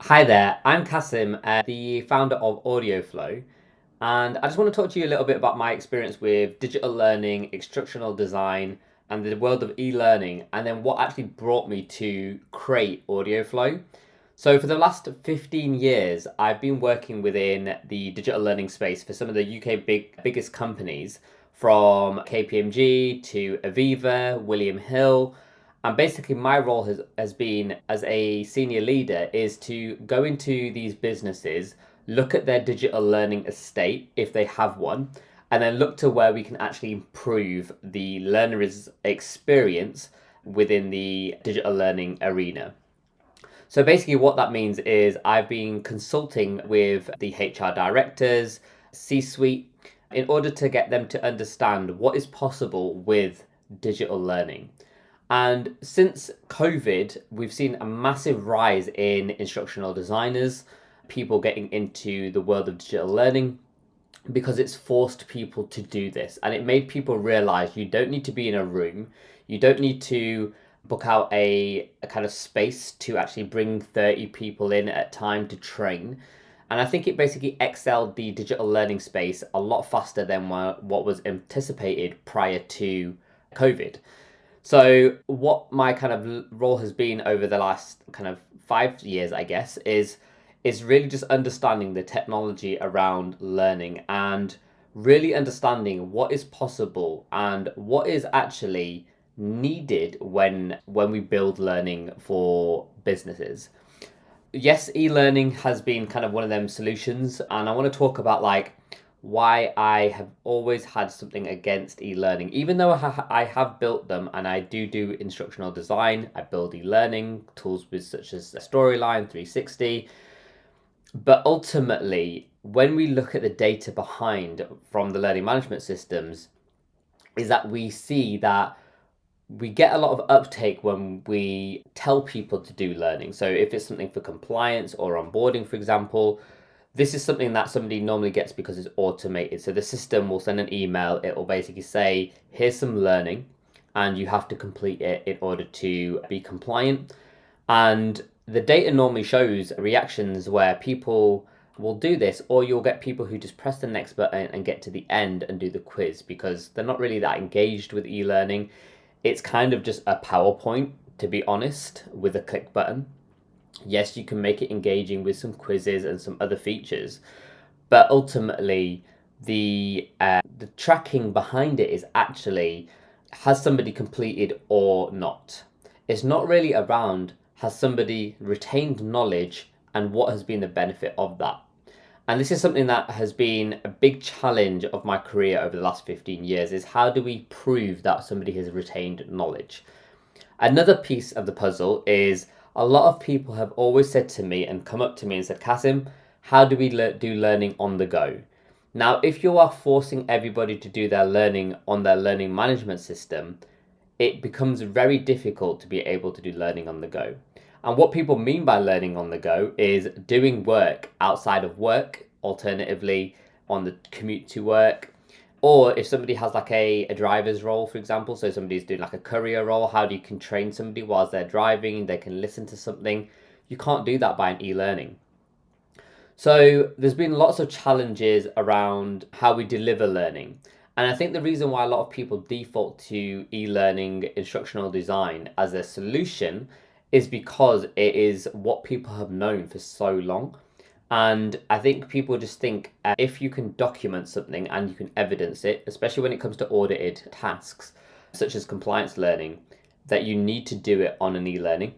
Hi there, I'm Kasim, the founder of AudioFlow, and I just want to talk to you a little bit about my experience with digital learning, instructional design, and the world of e-learning, and then what actually brought me to create AudioFlow. So for the last 15 years, I've been working within the digital learning space for some of the UK biggest companies, from KPMG to Aviva, William Hill. And basically my role has been as a senior leader is to go into these businesses, look at their digital learning estate if they have one, and then look to where we can actually improve the learner's experience within the digital learning arena. So basically, what that means is I've been consulting with the HR directors, C suite, in order to get them to understand what is possible with digital learning. And since COVID, we've seen a massive rise in instructional designers, people getting into the world of digital learning because it's forced people to do this. And it made people realize you don't need to be in a room, you don't need to book out a kind of space to actually bring 30 people in at a time to train. And I think it basically excelled the digital learning space a lot faster than what was anticipated prior to COVID. So what my kind of role has been over the last kind of 5 years, I guess, is really just understanding the technology around learning and really understanding what is possible and what is actually needed when we build learning for businesses. Yes, e-learning has been kind of one of them solutions, and I want to talk about like why I have always had something against e-learning, even though I have built them and I do instructional design. I build e-learning tools with such as Storyline 360. But ultimately, when we look at the data behind from the learning management systems, is that we see that we get a lot of uptake when we tell people to do learning. So if it's something for compliance or onboarding, for example, this is something that somebody normally gets because it's automated. So the system will send an email. It will basically say, here's some learning, and you have to complete it in order to be compliant. And the data normally shows reactions where people will do this, or you'll get people who just press the next button and get to the end and do the quiz because they're not really that engaged with e-learning. It's kind of just a PowerPoint, to be honest, with a click button. Yes, you can make it engaging with some quizzes and some other features, but ultimately the tracking behind it is actually, has somebody completed or not. It's not really around has somebody retained knowledge and what has been the benefit of that. And this is something that has been a big challenge of my career over the last 15 years, is how do we prove that somebody has retained knowledge? Another piece of the puzzle is a lot of people have always said to me and come up to me and said, Kasim, how do we do learning on the go? Now, if you are forcing everybody to do their learning on their learning management system, it becomes very difficult to be able to do learning on the go. And what people mean by learning on the go is doing work outside of work, alternatively on the commute to work, or if somebody has like a driver's role, for example, so somebody's doing like a courier role, how do you can train somebody whilst they're driving, they can listen to something? You can't do that by an e-learning. So there's been lots of challenges around how we deliver learning. And I think the reason why a lot of people default to e-learning instructional design as a solution is because it is what people have known for so long. And I think people just think if you can document something and you can evidence it, especially when it comes to audited tasks, such as compliance learning, that you need to do it on an e-learning.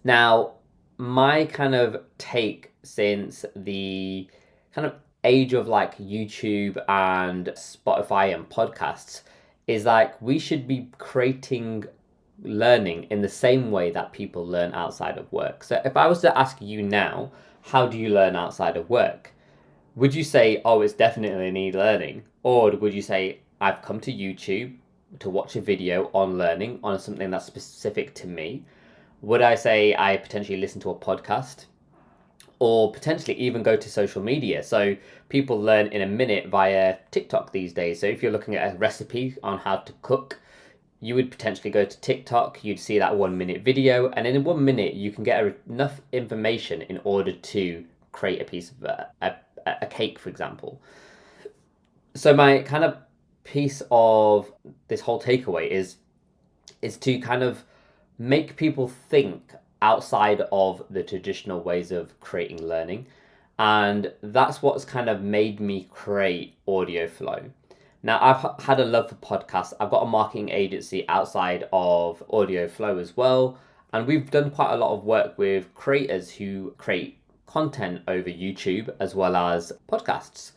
Now, my kind of take since the kind of age of like YouTube and Spotify and podcasts is like we should be creating learning in the same way that people learn outside of work. So if I was to ask you now, how do you learn outside of work? Would you say, oh, it's definitely an e-learning? Or would you say, I've come to YouTube to watch a video on learning on something that's specific to me? Would I say I potentially listen to a podcast? Or potentially even go to social media? So people learn in a minute via TikTok these days. So if you're looking at a recipe on how to cook, you would potentially go to TikTok, you'd see that 1 minute video, and in 1 minute you can get enough information in order to create a piece of a cake, for example. So my kind of piece of this whole takeaway is to kind of make people think outside of the traditional ways of creating learning. And that's what's kind of made me create AudioFlow. Now, I've had a love for podcasts. I've got a marketing agency outside of AudioFlow as well. And we've done quite a lot of work with creators who create content over YouTube as well as podcasts.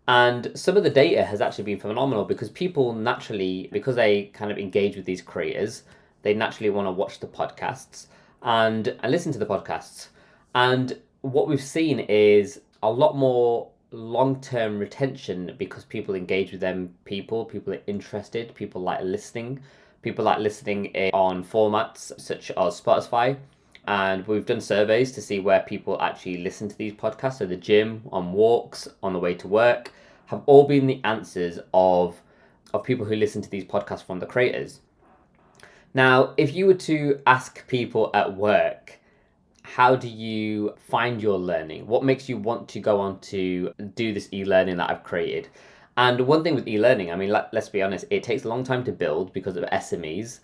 And some of the data has actually been phenomenal because people naturally, because they kind of engage with these creators, they naturally want to watch the podcasts and listen to the podcasts. And what we've seen is a lot more long-term retention because people engage with them, people are interested, people like listening on formats such as Spotify. And we've done surveys to see where people actually listen to these podcasts. So the gym, on walks, on the way to work, have all been the answers of people who listen to these podcasts from the creators. Now, if you were to ask people at work, how do you find your learning? What makes you want to go on to do this e-learning that I've created? And one thing with e-learning, I mean, let's be honest, it takes a long time to build because of SMEs.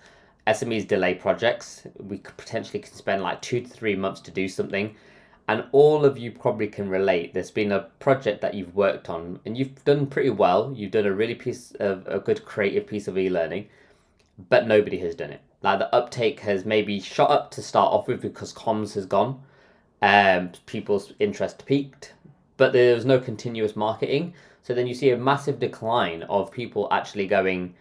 SMEs delay projects. We could potentially can spend like 2 to 3 months to do something. And all of you probably can relate. There's been a project that you've worked on and you've done pretty well. You've done a good creative piece of e-learning, but nobody has done it. Like the uptake has maybe shot up to start off with because comms has gone, people's interest peaked, but there was no continuous marketing. So then you see a massive decline of people actually going,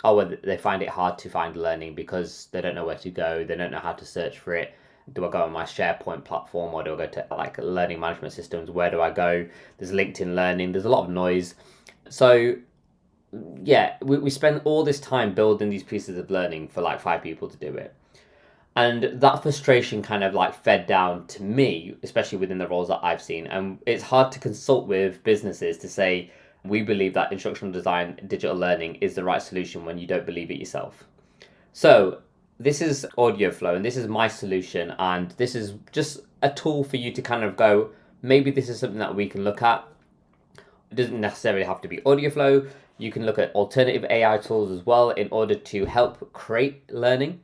oh, well, they find it hard to find learning because they don't know where to go. They don't know how to search for it. Do I go on my SharePoint platform or do I go to like learning management systems? Where do I go? There's LinkedIn Learning. There's a lot of noise. So yeah, we spend all this time building these pieces of learning for like 5 people to do it. And that frustration kind of like fed down to me, especially within the roles that I've seen. And it's hard to consult with businesses to say, we believe that instructional design, digital learning is the right solution when you don't believe it yourself. So this is AudioFlow and this is my solution. And this is just a tool for you to kind of go, maybe this is something that we can look at. It doesn't necessarily have to be AudioFlow. You can look at alternative AI tools as well in order to help create learning,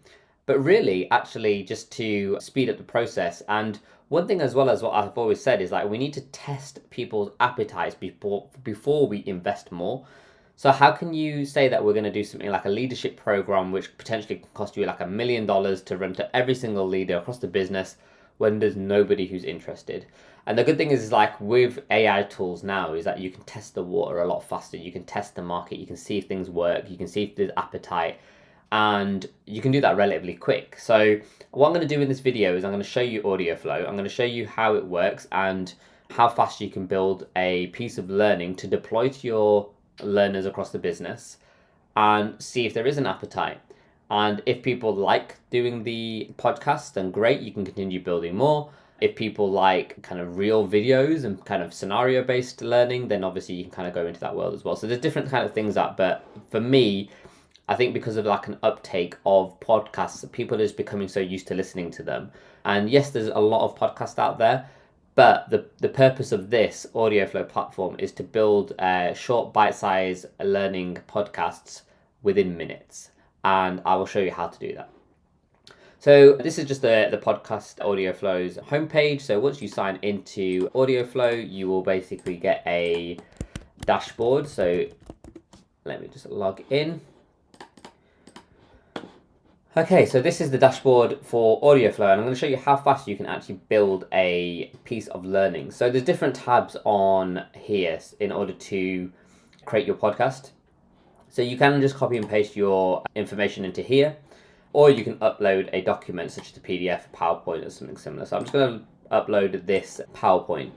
but really actually just to speed up the process. And one thing as well as what I've always said is like we need to test people's appetites before we invest more. So how can you say that we're going to do something like a leadership program which potentially can cost you like $1 million to run to every single leader across the business when there's nobody who's interested? And the good thing is like with AI tools now is that you can test the water a lot faster. You can test the market. You can see if things work. You can see if there's appetite. And you can do that relatively quick. So what I'm going to do in this video is I'm going to show you AudioFlow. I'm going to show you how it works and how fast you can build a piece of learning to deploy to your learners across the business and see if there is an appetite. And if people like doing the podcast, then great, you can continue building more. If people like kind of real videos and kind of scenario-based learning, then obviously you can kind of go into that world as well. So there's different kind of things but for me, I think because of like an uptake of podcasts, people are just becoming so used to listening to them. And yes, there's a lot of podcasts out there, but the purpose of this AudioFlow platform is to build short bite-sized learning podcasts within minutes. And I will show you how to do that. So this is just the podcast AudioFlow's homepage. So once you sign into AudioFlow, you will basically get a dashboard. So let me just log in. Okay, so this is the dashboard for AudioFlow, and I'm going to show you how fast you can actually build a piece of learning. So there's different tabs on here in order to create your podcast. So you can just copy and paste your information into here, or you can upload a document such as a PDF, PowerPoint, or something similar. So I'm just going to upload this PowerPoint.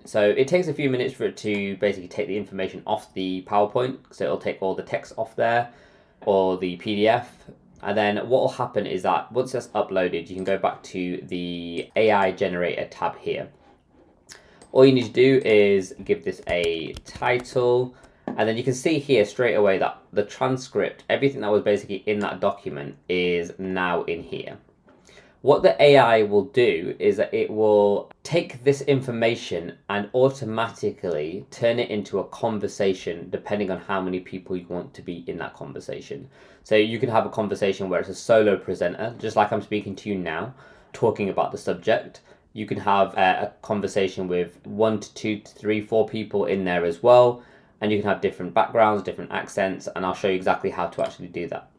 So it takes a few minutes for it to basically take the information off the PowerPoint. So it'll take all the text off there, or the PDF. And then what will happen is that once that's uploaded, you can go back to the AI generator tab here. All you need to do is give this a title, and then you can see here straight away that the transcript, everything that was basically in that document is now in here. What the AI will do is that it will take this information and automatically turn it into a conversation depending on how many people you want to be in that conversation. So you can have a conversation where it's a solo presenter, just like I'm speaking to you now, talking about the subject. You can have a conversation with 1 to 2 to 3, 4 people in there as well. And you can have different backgrounds, different accents, and I'll show you exactly how to actually do that.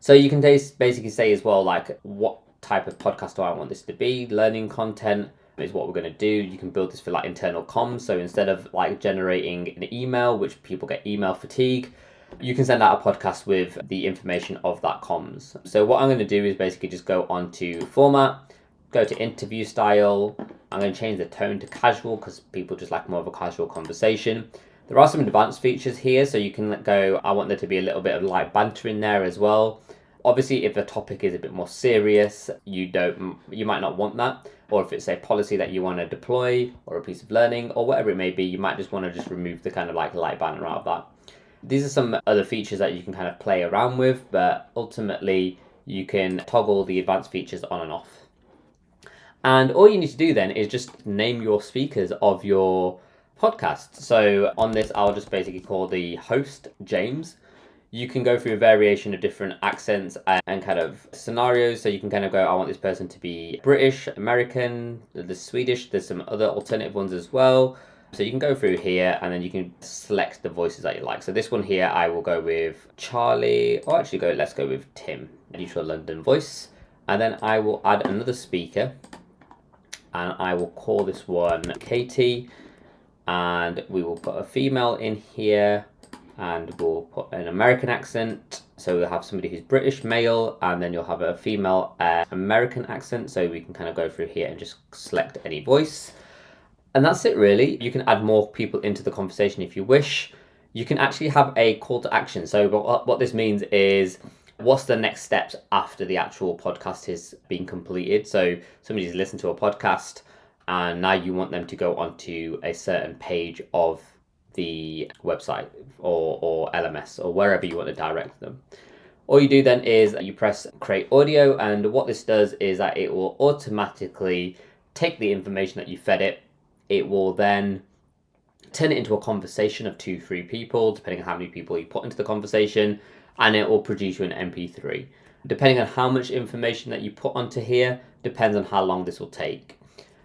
So you can basically say as well, like, what type of podcast do I want this to be? Learning content is what we're going to do. You can build this for like internal comms. So instead of like generating an email, which people get email fatigue, you can send out a podcast with the information of that comms. So what I'm going to do is basically just go on to format, go to interview style. I'm going to change the tone to casual because people just like more of a casual conversation. There are some advanced features here, so you can go, I want there to be a little bit of light banter in there as well. Obviously, if the topic is a bit more serious, you might not want that. Or if it's a policy that you want to deploy or a piece of learning or whatever it may be, you might just want to just remove the kind of like light banter out of that. These are some other features that you can kind of play around with, but ultimately you can toggle the advanced features on and off. And all you need to do then is just name your speakers of your podcast. So on this, I'll just basically call the host James. You can go through a variation of different accents and kind of scenarios. So you can kind of go, I want this person to be British, American, there's Swedish, there's some other alternative ones as well. So you can go through here and then you can select the voices that you like. So this one here, I will go with Charlie, or actually let's go with Tim, neutral London voice. And then I will add another speaker and I will call this one Katie. And we will put a female in here and we'll put an American accent. So we'll have somebody who's British male and then you'll have a female American accent. So we can kind of go through here and just select any voice. And that's it really. You can add more people into the conversation if you wish. You can actually have a call to action. So what this means is, what's the next steps after the actual podcast is being completed? So somebody's listened to a podcast and now you want them to go onto a certain page of the website or LMS or wherever you want to direct them. All you do then is you press create audio, and what this does is that it will automatically take the information that you fed it. It will then turn it into a conversation of 2-3 people, depending on how many people you put into the conversation, and it will produce you an MP3. Depending on how much information that you put onto here, depends on how long this will take.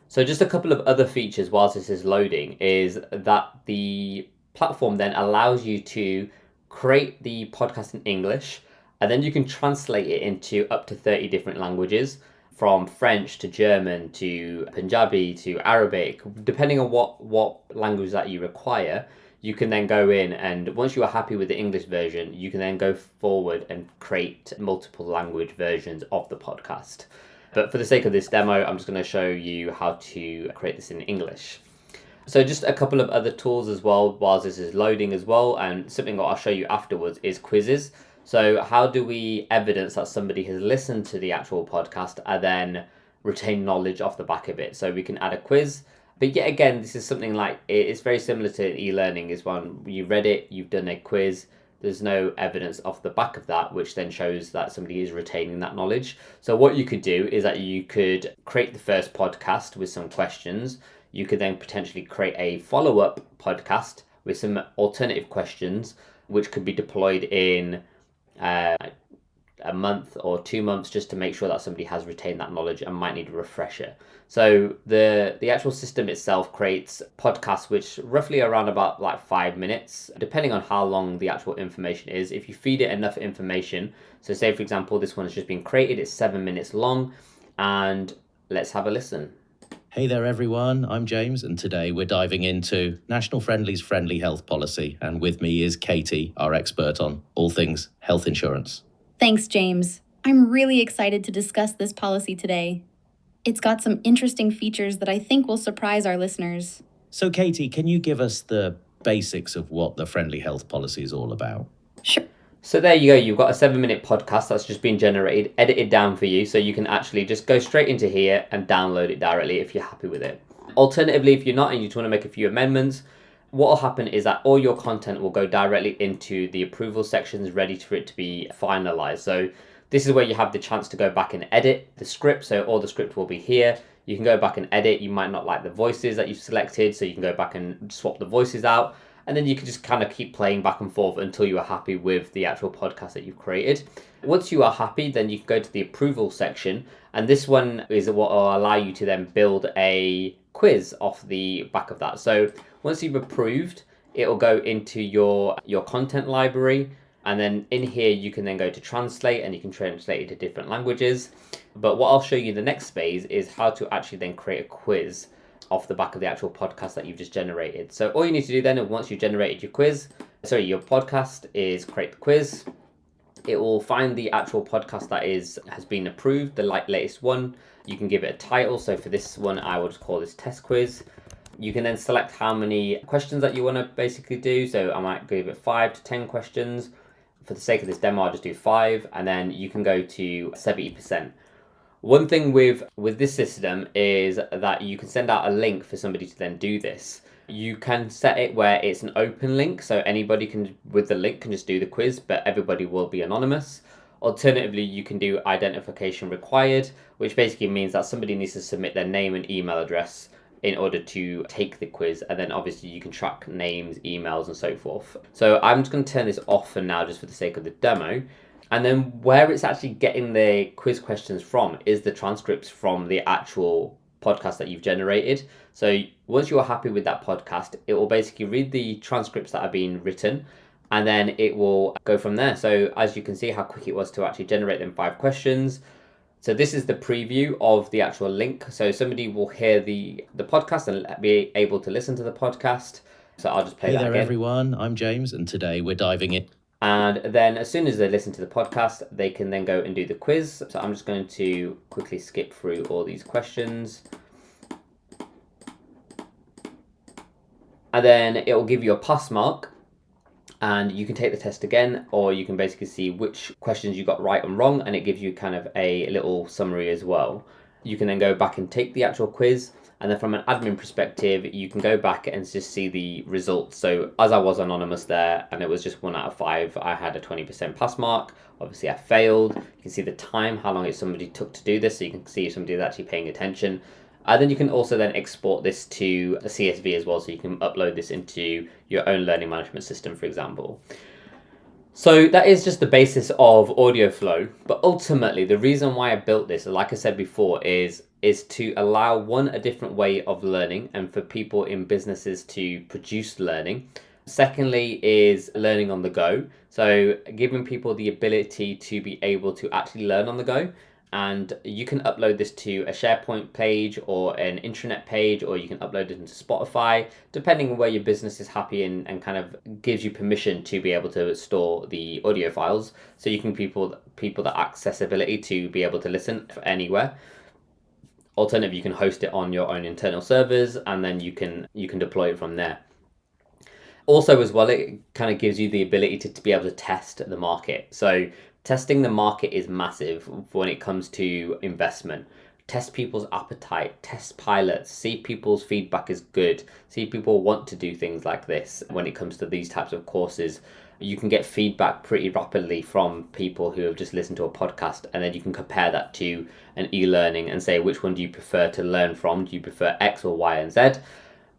So just a couple of other features whilst this is loading is that the platform then allows you to create the podcast in English, and then you can translate it into up to 30 different languages, from French to German to Punjabi to Arabic, depending on what language that you require. You can then go in, and once you are happy with the English version, you can then go forward and create multiple language versions of the podcast. But for the sake of this demo, I'm just going to show you how to create this in English. So just a couple of other tools as well whilst this is loading as well, and something that I'll show you afterwards is quizzes. So how do we evidence that somebody has listened to the actual podcast and then retain knowledge off the back of it? So we can add a quiz. But yet again, this is something like, it's very similar to e-learning. Is one, you read it, you've done a quiz, there's no evidence off the back of that, which then shows that somebody is retaining that knowledge. So what you could do is that you could create the first podcast with some questions. You could then potentially create a follow-up podcast with some alternative questions, which could be deployed in a month or 2 months, just to make sure that somebody has retained that knowledge and might need a refresher. So the actual system itself creates podcasts which roughly around about like 5 minutes, depending on how long the actual information is. If you feed it enough information, so say for example this one has just been created, it's 7 minutes long, and let's have a listen. Hey there everyone, I'm James, and today we're diving into National Friendly's Friendly Health Policy, and with me is Katie, our expert on all things health insurance. Thanks, James. I'm really excited to discuss this policy today. It's got some interesting features that I think will surprise our listeners. So Katie, can you give us the basics of what the Friendly Health Policy is all about? Sure. So there you go, you've got a 7-minute podcast that's just been generated, edited down for you, so you can actually just go straight into here and download it directly if you're happy with it. Alternatively, if you're not and you just want to make a few amendments, what will happen is that all your content will go directly into the approval sections ready for it to be finalized. So this is where you have the chance to go back and edit the script. So all the script will be here. You can go back and edit. You might not like the voices that you've selected, so you can go back and swap the voices out. And then you can just kind of keep playing back and forth until you are happy with the actual podcast that you've created. Once you are happy, then you can go to the approval section. And this one is what will allow you to then build a quiz off the back of that. So once you've approved, it will go into your content library. And then in here, you can then go to translate, and you can translate it to different languages. But what I'll show you in the next phase is how to actually then create a quiz off the back of the actual podcast that you've just generated. So all you need to do then, once you've generated your podcast, is create the quiz. It will find the actual podcast that has been approved, the latest one. You can give it a title. So for this one, I will just call this test quiz. You can then select how many questions that you want to basically do. So I might give it 5 to 10 questions. For the sake of this demo, I'll just do 5, and then you can go to 70%. One thing with this system is that you can send out a link for somebody to then do this. You can set it where it's an open link, so anybody can, with the link, can just do the quiz, but everybody will be anonymous. Alternatively, you can do identification required, which basically means that somebody needs to submit their name and email address in order to take the quiz, and then obviously you can track names, emails, and so forth. So I'm just going to turn this off for now, just for the sake of the demo. And then where it's actually getting the quiz questions from is the transcripts from the actual podcast that you've generated. So once you're happy with that podcast, it will basically read the transcripts that are being written, and then it will go from there. So as you can see how quick it was to actually generate them 5 questions. So this is the preview of the actual link. So somebody will hear the podcast and be able to listen to the podcast. So I'll just play that again. Hey there, everyone. I'm James, and today we're diving in. And then as soon as they listen to the podcast, they can then go and do the quiz. So I'm just going to quickly skip through all these questions. And then it will give you a pass mark. And you can take the test again, or you can basically see which questions you got right and wrong, and it gives you kind of a little summary as well. You can then go back and take the actual quiz, and then from an admin perspective, you can go back and just see the results. So as I was anonymous there, and it was just 1 out of 5, I had a 20% pass mark. Obviously I failed. You can see the time, how long somebody took to do this, so you can see if somebody is actually paying attention. And then you can also then export this to a CSV as well, so you can upload this into your own learning management system, for example. So that is just the basis of AudioFlow. But ultimately, the reason why I built this, like I said before, is to allow a different way of learning, and for people in businesses to produce learning. Secondly is learning on the go. So giving people the ability to be able to actually learn on the go. And you can upload this to a SharePoint page or an intranet page, or you can upload it into Spotify, depending on where your business is happy and kind of gives you permission to be able to store the audio files. So you can people that accessibility to be able to listen anywhere. Alternatively, you can host it on your own internal servers, and then you can deploy it from there. Also as well, it kind of gives you the ability to be able to test the market. So testing the market is massive when it comes to investment. Test people's appetite, test pilots, see if people's feedback is good, see if people want to do things like this. When it comes to these types of courses, you can get feedback pretty rapidly from people who have just listened to a podcast, and then you can compare that to an e-learning and say, which one do you prefer to learn from? Do you prefer X or Y and Z?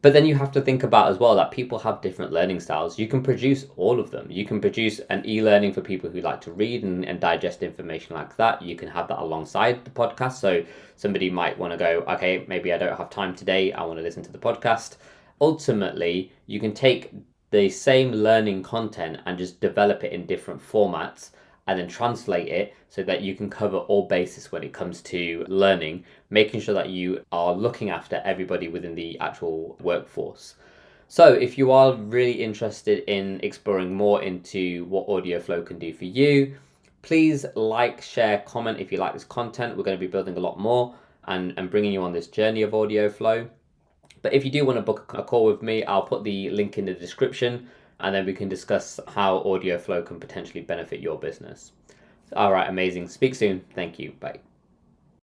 But then you have to think about as well that people have different learning styles. You can produce all of them. You can produce an e-learning for people who like to read and digest information like that. You can have that alongside the podcast. So somebody might want to go, okay, maybe I don't have time today, I want to listen to the podcast. Ultimately, you can take the same learning content and just develop it in different formats, and then translate it so that you can cover all bases when it comes to learning, making sure that you are looking after everybody within the actual workforce. So if you are really interested in exploring more into what AudioFlow can do for you, please like, share, comment if you like this content. We're going to be building a lot more and bringing you on this journey of AudioFlow. But if you do want to book a call with me, I'll put the link in the description, and then we can discuss how AudioFlow can potentially benefit your business. All right, amazing. Speak soon. Thank you. Bye.